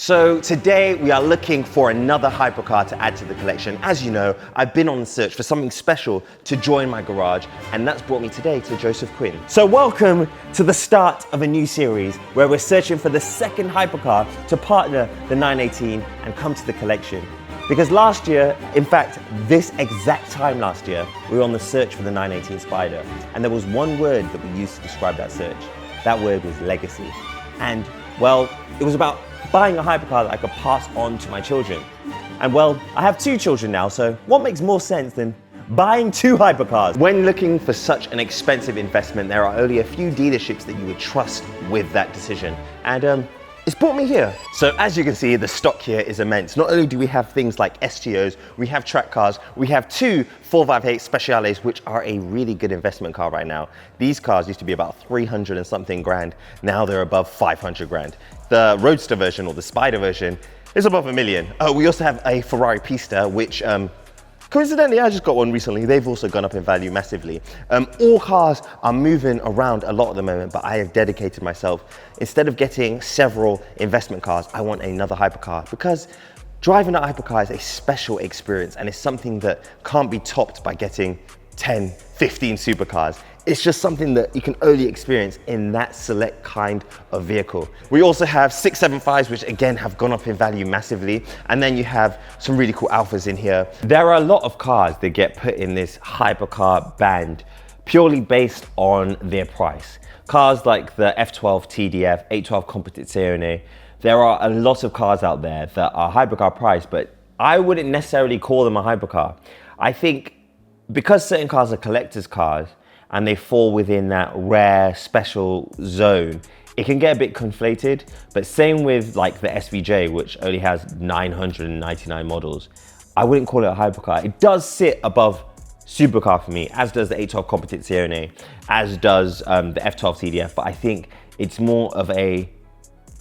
So today we are looking for another hypercar to add to the collection. As you know, I've been on the search for something special to join my garage, and that's brought me today to Joseph Quinn. So welcome to the start of a new series where we're searching for the second hypercar to partner the 918 and come to the collection. Because last year, in fact, this exact time last year, we were on the search for the 918 Spyder, and there was one word that we used to describe that search. That word was legacy. And well, it was about buying a hypercar that I could pass on to my children. And well, I have two children now, so what makes more sense than buying two hypercars? When looking for such an expensive investment, there are only a few dealerships that you would trust with that decision. And it's brought me here. So as you can see, the stock here is immense. Not only do we have things like STOs, we have track cars, we have two 458 Speciales, which are a really good investment car right now. These cars used to be about 300 and something grand. Now they're above 500 grand. The Roadster version, or the Spyder version, is above $1 million. We also have a Ferrari Pista, which coincidentally, I just got one recently. They've also gone up in value massively. All cars are moving around a lot at the moment, but I have dedicated myself. Instead of getting several investment cars, I want another hypercar, because driving a hypercar is a special experience, and it's something that can't be topped by getting 10, 15 supercars. It's just something that you can only experience in that select kind of vehicle. We also have 675s, which again have gone up in value massively. And then you have some really cool alphas in here. There are a lot of cars that get put in this hypercar band purely based on their price. Cars like the F12 TDF, 812 Competizione. There are a lot of cars out there that are hypercar priced, but I wouldn't necessarily call them a hypercar. I think because certain cars are collector's cars, and they fall within that rare special zone, it can get a bit conflated. But same with like the SVJ, which only has 999 models. I wouldn't call it a hypercar. It does sit above supercar for me, as does the 812 Competizione, as does the F12 TDF, but I think it's more of a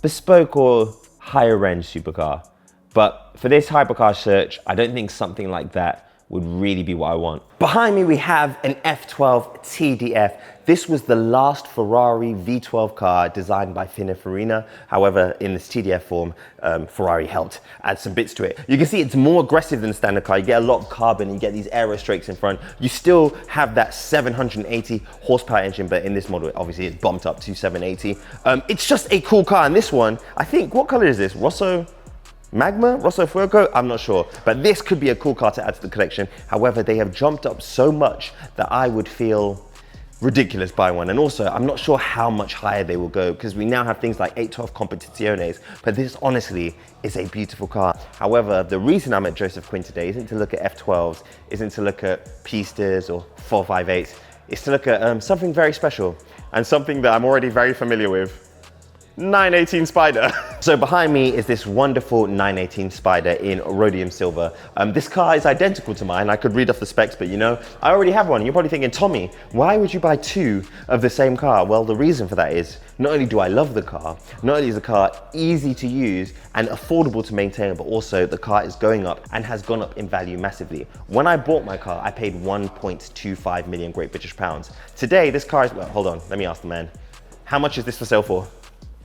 bespoke or higher end supercar. But for this hypercar search, I don't think something like that would really be what I want. Behind me, we have an F12 TDF. This was the last Ferrari V12 car designed by Pininfarina. However, in this TDF form, Ferrari helped add some bits to it. You can see it's more aggressive than a standard car. You get a lot of carbon, you get these aero strakes in front. You still have that 780 horsepower engine, but in this model, obviously it's bumped up to 780. It's just a cool car. And this one, I think, what color is this? Rosso Fuego? I'm not sure, but this could be a cool car to add to the collection. However, they have jumped up so much that I would feel ridiculous buying one. And also, I'm not sure how much higher they will go, because we now have things like 812 Competiziones, but this honestly is a beautiful car. However, the reason I'm at Joseph Quinn today isn't to look at F12s, isn't to look at Pistas or 458s, it's to look at something very special and something that I'm already very familiar with. 918 Spyder. So behind me is this wonderful 918 Spyder in rhodium silver. This car is identical to mine. I could read off the specs, but you know, I already have one. You're probably thinking, Tommy, why would you buy two of the same car? Well, the reason for that is, not only do I love the car, not only is the car easy to use and affordable to maintain, but also the car is going up and has gone up in value massively. When I bought my car, I paid 1.25 million Great British pounds. Today, this car is, well, hold on, let me ask the man. How much is this for sale for?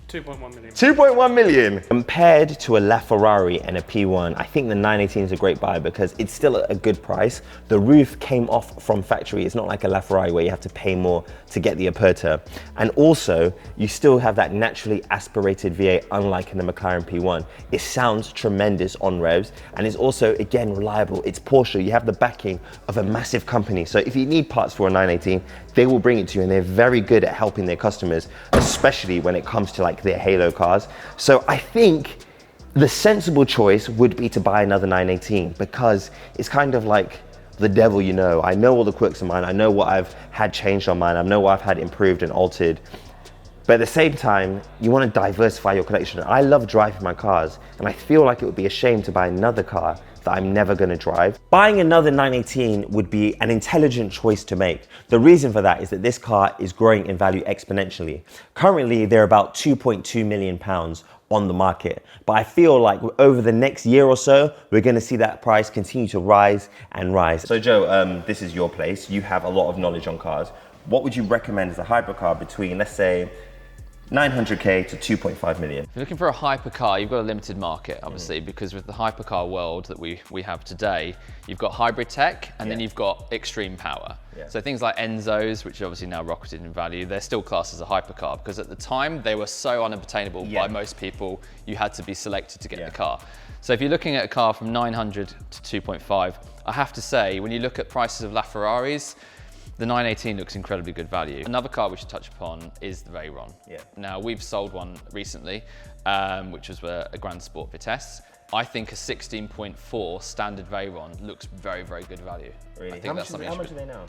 2.1 million. 2.1 million. Compared to a LaFerrari and a P1, I think the 918 is a great buy because it's still a good price. The roof came off from factory. It's not like a LaFerrari where you have to pay more to get the aperta. And also, you still have that naturally aspirated V8, unlike in the McLaren P1. It sounds tremendous on revs, and it's also, again, reliable. It's Porsche. You have the backing of a massive company. So if you need parts for a 918, they will bring it to you, and they're very good at helping their customers, especially when it comes to like their halo cars. So I think the sensible choice would be to buy another 918, because it's kind of like the devil, you know. I know all the quirks of mine. I know what I've had changed on mine. I know what I've had improved and altered. But at the same time, you want to diversify your collection. I love driving my cars, and I feel like it would be a shame to buy another car that I'm never going to drive. Buying another 918 would be an intelligent choice to make. The reason for that is that this car is growing in value exponentially. Currently, they're about 2.2 million pounds on the market. But I feel like over the next year or so, we're going to see that price continue to rise and rise. So Joe, this is your place. You have a lot of knowledge on cars. What would you recommend as a hypercar between, let's say, 900K to 2.5 million. If you're looking for a hypercar, you've got a limited market, obviously, because with the hypercar world that we have today, you've got hybrid tech and then you've got extreme power. So things like Enzos, which are obviously now rocketed in value, they're still classed as a hypercar because at the time they were so unobtainable by most people, you had to be selected to get the car. So if you're looking at a car from 900 to 2.5, I have to say, when you look at prices of LaFerraris, the 918 looks incredibly good value. Another car we should touch upon is the Veyron. Now, we've sold one recently, which was a Grand Sport Vitesse. I think a 16.4 standard Veyron looks very, very good value. Really? I think How much are they now?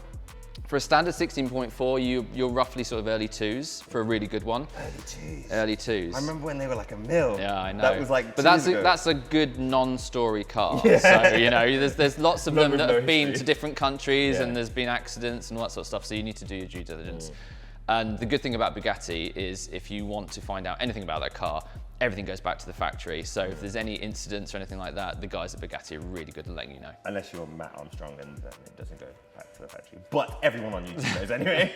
For a standard 16.4, you're roughly sort of early twos for a really good one. Early twos. Early twos. I remember when they were like a mil. Yeah, I know. That was like but that's a good non-story car. So, you know, there's lots of them that have been to different countries and there's been accidents and all that sort of stuff. So you need to do your due diligence. And the good thing about Bugatti is if you want to find out anything about that car, everything goes back to the factory. So if there's any incidents or anything like that, the guys at Bugatti are really good at letting you know. Unless you're Matt Armstrong and then it doesn't go back to the factory. But everyone on YouTube knows anyway.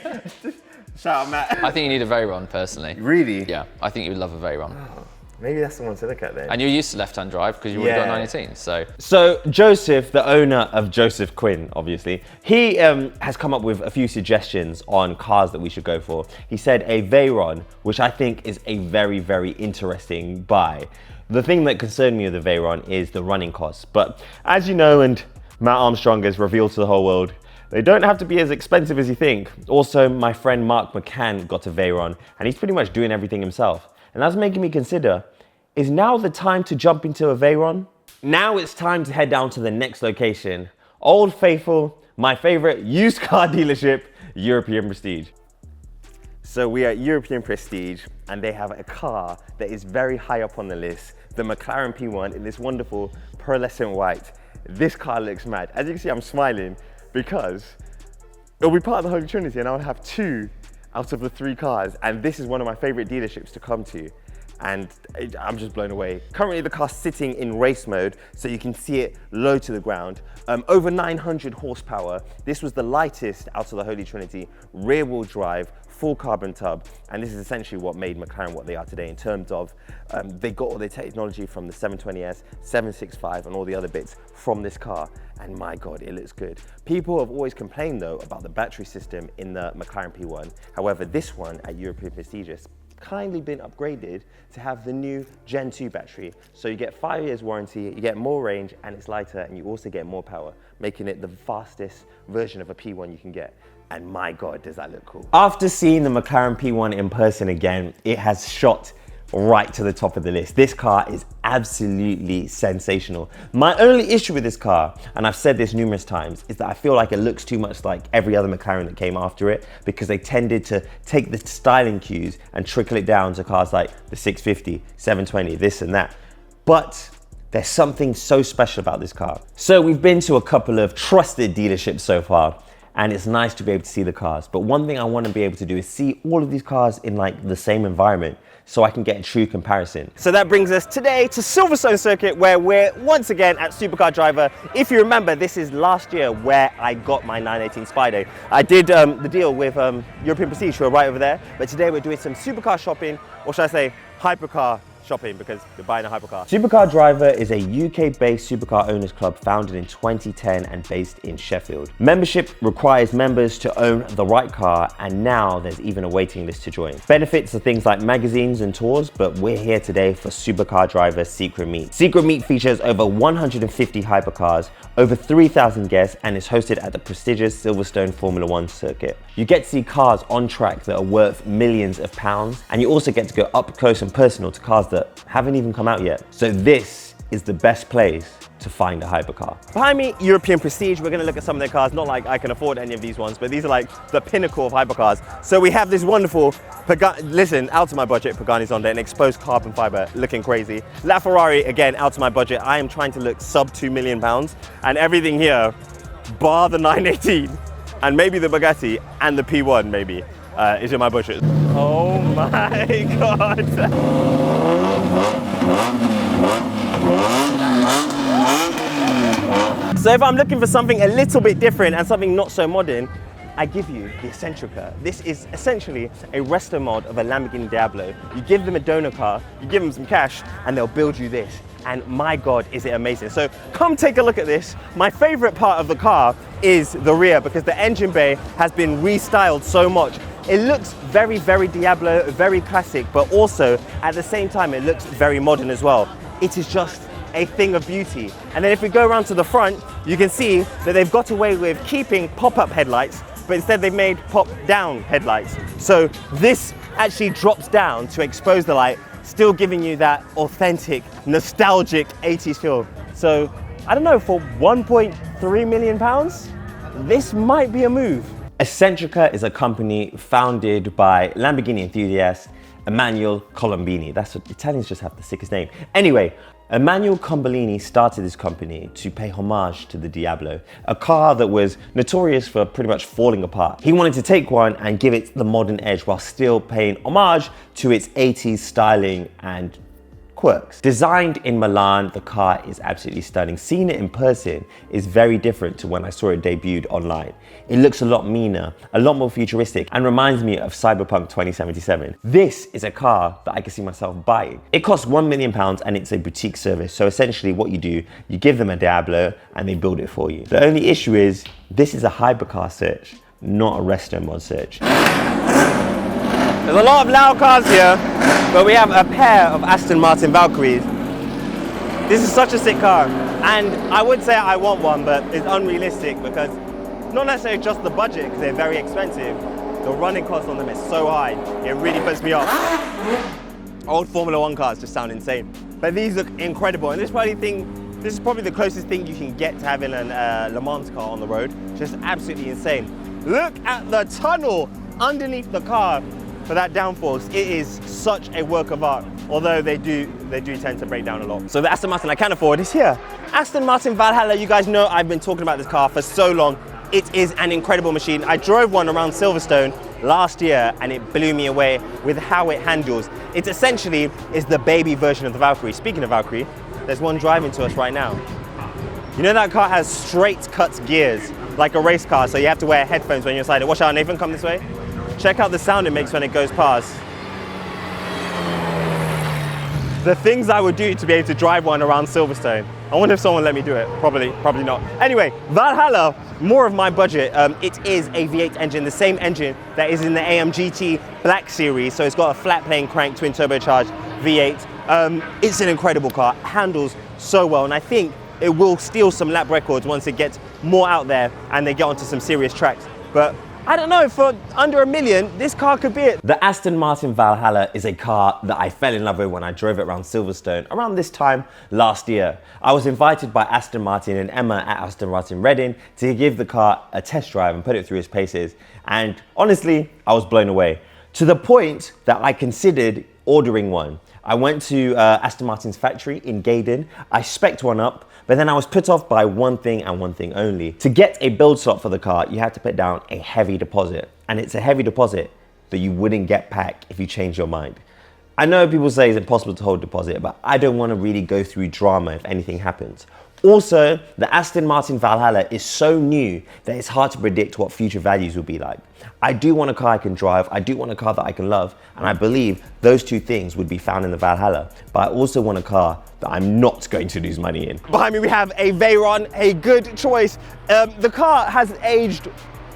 Shout out Matt. I think you need a Veyron personally. Really? Yeah, I think you would love a Veyron. Oh, maybe that's the one to look at then. And you're used to left-hand drive because you've already got 918, so. So Joseph, the owner of Joseph Quinn, obviously, he has come up with a few suggestions on cars that we should go for. He said a Veyron, which I think is a very, very interesting buy. The thing that concerned me with the Veyron is the running costs. But as you know, and Matt Armstrong has revealed to the whole world, they don't have to be as expensive as you think. Also, my friend Mark McCann got a Veyron and he's pretty much doing everything himself. And that's making me consider, is now the time to jump into a Veyron? Now it's time to head down to the next location. Old Faithful, my favorite used car dealership, European Prestige. So we are at European Prestige and they have a car that is very high up on the list, the McLaren P1 in this wonderful pearlescent white. This car looks mad. As you can see, I'm smiling because it'll be part of the Holy Trinity and I'll have 2 out of the 3 cars. And this is one of my favorite dealerships to come to. And I'm just blown away. Currently the car's sitting in race mode, so you can see it low to the ground. Over 900 horsepower. This was the lightest out of the Holy Trinity, rear wheel drive, full carbon tub. And this is essentially what made McLaren what they are today in terms of, they got all their technology from the 720S, 765 and all the other bits from this car. And my God, it looks good. People have always complained though about the battery system in the McLaren P1. However, this one at European Prestige kindly been upgraded to have the new Gen 2 battery. So you get 5 years warranty, you get more range and it's lighter and you also get more power, making it the fastest version of a P1 you can get. And my God, does that look cool. After seeing the McLaren P1 in person again, it has shot right to the top of the list. This car is absolutely sensational. My only issue with this car, and I've said this numerous times, is that I feel like it looks too much like every other McLaren that came after it because they tended to take the styling cues and trickle it down to cars like the 650, 720, this and that. But there's something so special about this car. So we've been to a couple of trusted dealerships so far, and it's nice to be able to see the cars. But one thing I want to be able to do is see all of these cars in like the same environment so I can get a true comparison. So that brings us today to Silverstone circuit where we're once again at Supercar Driver. If you remember, this is last year where I got my 918 Spyder. I did the deal with European Prestige, who are right over there. But today we're doing some supercar shopping, or should I say hypercar shopping, because you're buying a hypercar. Supercar Driver is a UK-based supercar owners club founded in 2010 and based in Sheffield. Membership requires members to own the right car, and now there's even a waiting list to join. Benefits are things like magazines and tours, but we're here today for Supercar Driver Secret Meet. Secret Meet features over 150 hypercars, over 3,000 guests, and is hosted at the prestigious Silverstone Formula One circuit. You get to see cars on track that are worth millions of pounds, and you also get to go up close and personal to cars that haven't even come out yet. So this is the best place to find a hypercar. Behind me, European Prestige. We're gonna look at some of their cars. Not like I can afford any of these ones, but these are like the pinnacle of hypercars. So we have this wonderful Pagani, listen, out of my budget, Pagani's on there, an exposed carbon fiber, looking crazy. LaFerrari, again, out of my budget. I am trying to look sub £2 million, and everything here, bar the 918, and maybe the Bugatti, and the P1 maybe, is in my budget. Oh my God. So if I'm looking for something a little bit different and something not so modern, I give you the Ascentrica. This is essentially a resto mod of a Lamborghini Diablo. You give them a donor car, you give them some cash, and they'll build you this. And my God, is it amazing. So come take a look at this. My favorite part of the car is the rear, because the engine bay has been restyled so much. It looks very, very Diablo, very classic, but also at the same time, it looks very modern as well. It is just a thing of beauty. And then if we go around to the front, you can see that they've got away with keeping pop-up headlights, but instead they've made pop-down headlights. So this actually drops down to expose the light, still giving you that authentic, nostalgic 80s feel. So I don't know, for 1.3 million pounds, this might be a move. Ascentrica is a company founded by Lamborghini enthusiast Emanuele Colombini. That's what Italians just have the sickest name. Anyway, Emanuele Colombini started this company to pay homage to the Diablo, a car that was notorious for pretty much falling apart. He wanted to take one and give it the modern edge while still paying homage to its 80s styling and quirks. Designed in Milan, the car is absolutely stunning. Seeing it in person is very different to when I saw it debuted online. It looks a lot meaner, a lot more futuristic, and reminds me of Cyberpunk 2077. This is a car that I can see myself buying. It costs £1 million and it's a boutique service. So essentially what you do, you give them a Diablo and they build it for you. The only issue is, this is a hypercar search, not a resto mod search. There's a lot of loud cars here, but we have a pair of Aston Martin Valkyries. This is such a sick car, and I would say I want one, but it's unrealistic because not necessarily just the budget, because they're very expensive. The running cost on them is so high, it really puts me off. Old Formula One cars just sound insane, but these look incredible, and this is probably the closest thing you can get to having a Le Mans car on the road. Just absolutely insane. Look at the tunnel underneath the car. For that downforce, it is such a work of art, although they do tend to break down a lot. So the Aston Martin I can afford is here. Aston Martin Valhalla, you guys know I've been talking about this car for so long. It is an incredible machine. I drove one around Silverstone last year and it blew me away with how it handles. It essentially is the baby version of the Valkyrie. Speaking of Valkyrie, there's one driving to us right now. You know that car has straight cut gears, like a race car, so you have to wear headphones when you're inside it. Watch out, Nathan, come this way. Check out the sound it makes when it goes past. The things I would do to be able to drive one around Silverstone. I wonder if someone let me do it. Probably not. Anyway, Valhalla, more of my budget. It is a V8 engine, the same engine that is in the AMG Black Series. So it's got a flat plane crank, twin turbocharged V8. It's an incredible car, handles so well, and I think it will steal some lap records once it gets more out there and they get onto some serious tracks. But I don't know, for under £1 million, this car could be it. The Aston Martin Valhalla is a car that I fell in love with when I drove it around Silverstone around this time last year. I was invited by Aston Martin and Emma at Aston Martin Reading to give the car a test drive and put it through its paces. And honestly, I was blown away, to the point that I considered ordering one. I went to Aston Martin's factory in Gaydon. I spec'd one up, but then I was put off by one thing and one thing only. To get a build slot for the car, you had to put down a heavy deposit. And it's a heavy deposit that you wouldn't get back if you change your mind. I know people say it's impossible to hold deposit, but I don't want to really go through drama if anything happens. Also, the Aston Martin Valhalla is so new that it's hard to predict what future values will be like. I do want a car I can drive, I do want a car that I can love, and I believe those two things would be found in the Valhalla. But I also want a car that I'm not going to lose money in. Behind me we have a Veyron, a good choice. The car has aged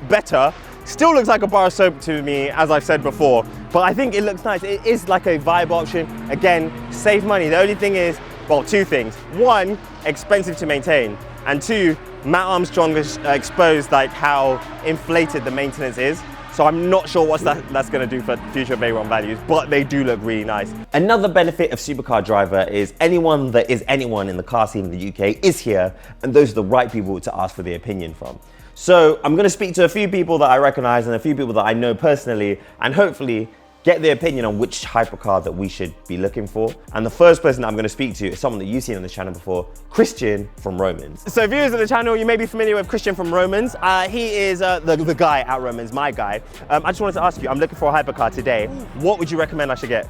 better. Still looks like a bar of soap to me, as I've said before, but I think it looks nice. It is like a vibe option. Again, save money. The only thing is, well, two things. One, expensive to maintain, and two, Matt Armstrong has exposed like how inflated the maintenance is. So I'm not sure what that's going to do for future Veyron values, but they do look really nice. Another benefit of Supercar Driver is anyone that is anyone in the car scene in the UK is here, and those are the right people to ask for their opinion from. So I'm going to speak to a few people that I recognize and a few people that I know personally, and hopefully get their opinion on which hypercar that we should be looking for. And the first person that I'm going to speak to is someone that you've seen on the channel before, Christian from Romans. So viewers of the channel, you may be familiar with Christian from Romans. He is the guy at Romans, my guy. I just wanted to ask you, I'm looking for a hypercar today. What would you recommend I should get?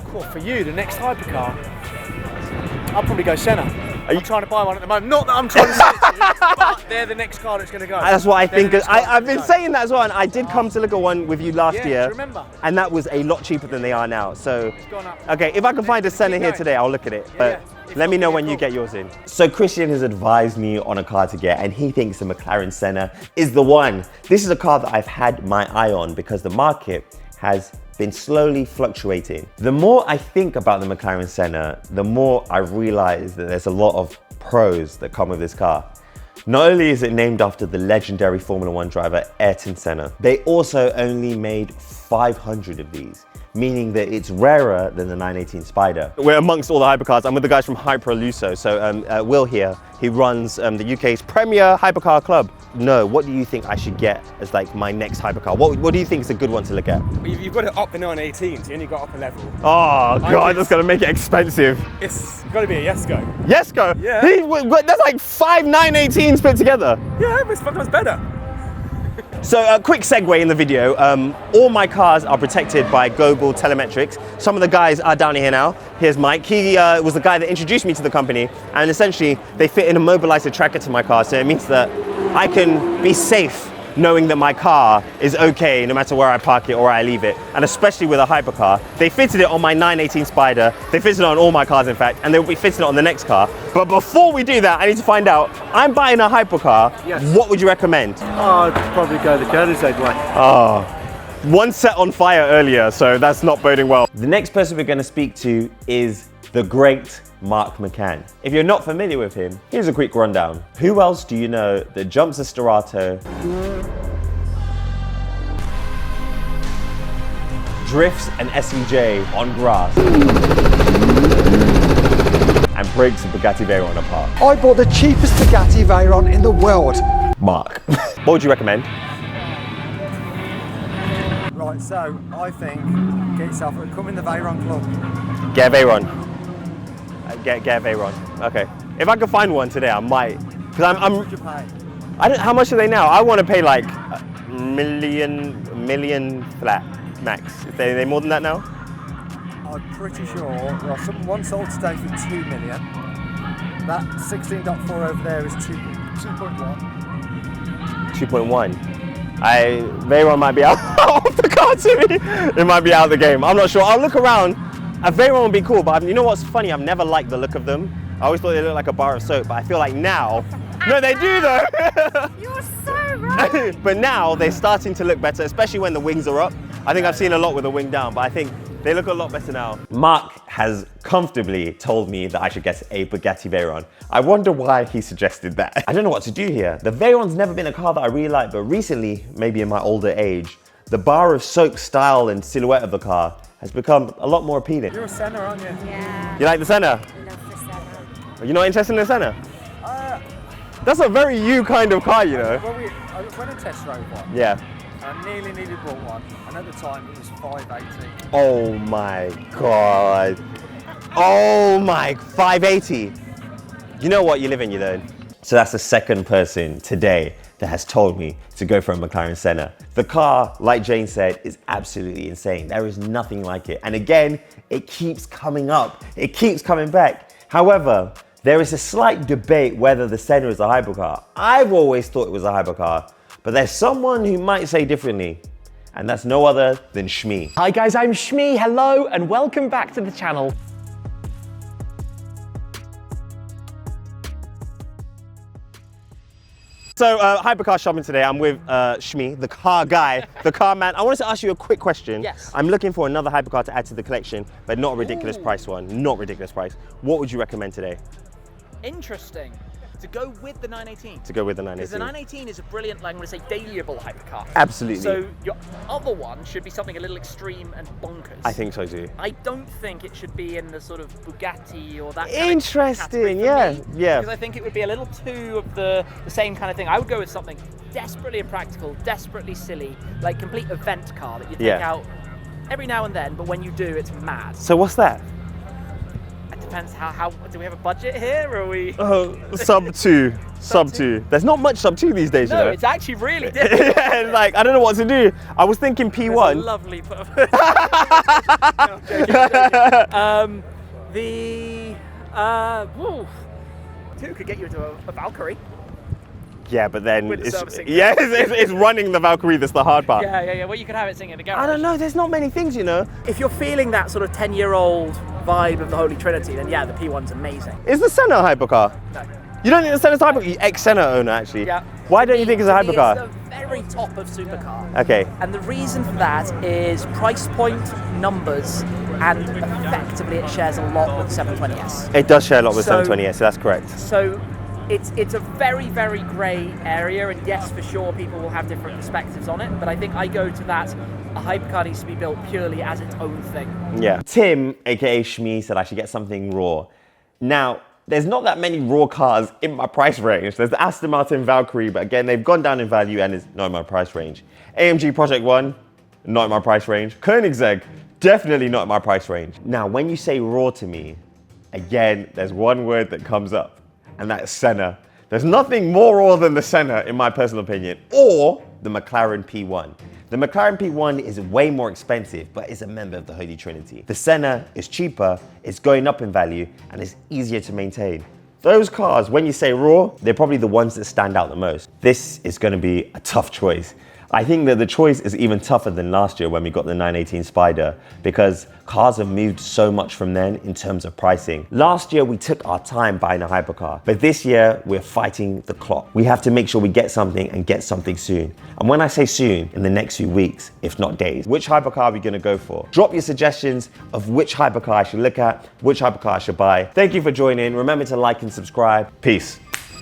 Cool, for you, the next hypercar, I'll probably go Senna. I'm trying to buy one at the moment. Not that I'm trying to sell it to but they're the next car that's going to go. That's what I They're the think. next car I've been that's gonna saying that as well, and I did come to look at one with you last Yeah, year. remember. And that was a lot cheaper than they are now. So, It's gone up. okay, if I can find a Senna here going. today, I'll look at it. But If let me not, know yeah, when you cool. get yours in. So Christian has advised me on a car to get, and he thinks the McLaren Senna is the one. This is a car that I've had my eye on because the market has been slowly fluctuating. The more I think about the McLaren Senna, the more I realize that there's a lot of pros that come with this car. Not only is it named after the legendary Formula One driver Ayrton Senna, they also only made 500 of these, meaning that it's rarer than the 918 Spyder. We're amongst all the hypercars. I'm with the guys from Hypercar. So Will here, he runs the UK's premier hypercar club. No, what do you think I should get as like my next hypercar? What do you think is a good one to look at? You've got it up the 918, so you only got up a level. Oh God, that's gonna make it expensive. It's got to be a Yesko. Yesco? Yeah. That's like 5 918s put together. Yeah, but sometimes better. So a quick segue in the video. All my cars are protected by Google Telemetrics. Some of the guys are down here now. Here's Mike. He was the guy that introduced me to the company, and essentially they fit in a mobilizer tracker to my car, so it means that I can be safe knowing that my car is okay no matter where I park it or where I leave it. And especially with a hypercar, they fitted it on my 918 Spyder, they fitted it on all my cars in fact, and they'll be fitting it on the next car. But before we do that, I need to find out, I'm buying a hypercar, Yes. what would you recommend? I'd probably go the Koenigsegg way. Oh, one set on fire earlier, so that's not boding well. The next person we're going to speak to is the great Mark McCann. If you're not familiar with him, here's a quick rundown. Who else do you know that jumps a Starato, drifts an SEJ on grass, and breaks a Bugatti Veyron apart? I bought the cheapest Bugatti Veyron in the world. Mark. What would you recommend? Right, so I think get yourself, come in the Veyron club. Get a Veyron. Get a Veyron. Okay. If I could find one today, I might. Because How much would you pay? I don't. How much are they now? I want to pay like a million flat max. Are they more than that now? I'm pretty sure. Well, one sold today for 2 million. That 16.4 over there is 2.1. 2.1. Veyron might be out of the car to me. It might be out of the game. I'm not sure. I'll look around. A Veyron would be cool, but you know what's funny? I've never liked the look of them. I always thought they looked like a bar of soap, but I feel like now, no, they do though. You're so right. But now they're starting to look better, especially when the wings are up. I think I've seen a lot with the wing down, but I think they look a lot better now. Mark has comfortably told me that I should get a Bugatti Veyron. I wonder why he suggested that. I don't know what to do here. The Veyron's never been a car that I really like, but recently, maybe in my older age, the bar of soak style and silhouette of the car has become a lot more appealing. You're a Senna, aren't you? Yeah. You like the Senna? Love the Senna. You're not interested in the Senna? That's a very you kind of car, you know? Well, I went and test drove one. Yeah. I nearly bought one, and at the time it was 580. Oh my God. Oh my, 580. You know what, you live and you learn. So that's the second person today that has told me to go for a McLaren Senna. The car, like Jane said, is absolutely insane. There is nothing like it. And again, it keeps coming up. It keeps coming back. However, there is a slight debate whether the Senna is a hypercar. I've always thought it was a hypercar, but there's someone who might say differently, and that's no other than Shmi. Hi guys, I'm Shmi, hello, and welcome back to the channel. So, hypercar shopping today, I'm with Shmi, the car guy, the car man. I wanted to ask you a quick question. Yes. I'm looking for another hypercar to add to the collection, but not a ridiculous price one, not ridiculous price. What would you recommend today Interesting. To go with the 918. to go with the Because the 918? 918 is a brilliant, like I'm going to say, dailyable hypercar. Absolutely. So your other one should be something a little extreme and bonkers. I think so too. I don't think it should be in the sort of Bugatti or that kind of Interesting, category for yeah, me, yeah. Because I think it would be a little too of the same kind of thing. I would go with something desperately impractical, desperately silly, like complete event car that you take Yeah. out every now and then, but when you do, it's mad. So what's that? It depends how do we have a budget here, or are we? Oh, sub 2. Sub 2. There's not much sub 2 these days, No, you know? it's actually really difficult. Yeah, it's like, I don't know what to do. I was thinking There's a P1. lovely purpose. No, I'm joking. Woo, 2 could get you into a Valkyrie. Yeah, but then With the it's, servicing. yeah, it's running the Valkyrie that's the hard part. Yeah. Well, you could have it sitting in the garage. I don't know, there's not many things, you know. If you're feeling that sort of 10-year-old vibe of the Holy Trinity, then yeah, the P1's amazing. Is the Senna a hypercar? No. You don't think the Senna's a hypercar? You're ex-Senna owner, actually. Yeah. Why don't you think it's a To me, hypercar? It's the very top of supercar. Okay. And the reason for that is price point, numbers, and effectively it shares a lot with the 720S. It does share a lot with So- 720S, so that's correct. So it's a very, very grey area, and yes, for sure, people will have different perspectives on it, but I think I go to that, a hypercar needs to be built purely as its own thing. Yeah. Tim, aka Shmi, said I should get something raw. Now, there's not that many raw cars in my price range. There's the Aston Martin Valkyrie, but again, they've gone down in value and it's not in my price range. AMG Project 1, not in my price range. Koenigsegg, definitely not in my price range. Now, when you say raw to me, again, there's one word that comes up, and that's Senna. There's nothing more raw than the Senna, in my personal opinion, or the McLaren P1. The McLaren P1 is way more expensive, but is a member of the Holy Trinity. The Senna is cheaper, it's going up in value, and it's easier to maintain. Those cars, when you say raw, they're probably the ones that stand out the most. This is gonna be a tough choice. I think that the choice is even tougher than last year when we got the 918 Spyder, because cars have moved so much from then in terms of pricing. Last year, we took our time buying a hypercar, but this year, we're fighting the clock. We have to make sure we get something and get something soon. And when I say soon, in the next few weeks, if not days. Which hypercar are we gonna go for? Drop your suggestions of which hypercar I should look at, which hypercar I should buy. Thank you for joining. Remember to like and subscribe. Peace.